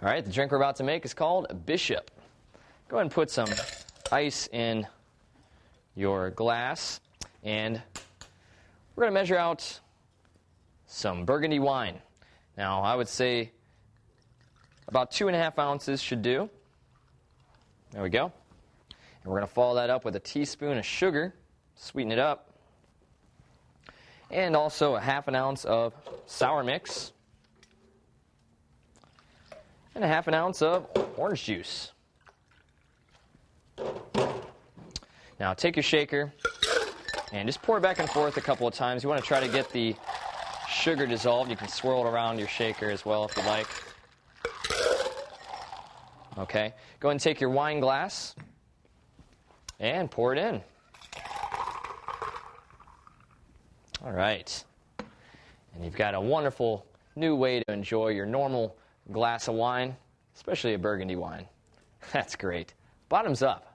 All right, the drink we're about to make is called Bishop. Go ahead and put some ice in your glass, and we're going to measure out some Burgundy wine. Now, I would say about 2.5 ounces should do. There we go. And we're going to follow that up with a teaspoon of sugar, sweeten it up, and also a 1/2 ounce of sour mix, and a 1/2 ounce of orange juice. Now take your shaker and just pour it back and forth a couple of times. You want to try to get the sugar dissolved. You can swirl it around your shaker as well if you like. Okay, go ahead and take your wine glass and pour it in. All right, and you've got a wonderful new way to enjoy your normal glass of wine, especially a Burgundy wine. That's great. Bottoms up.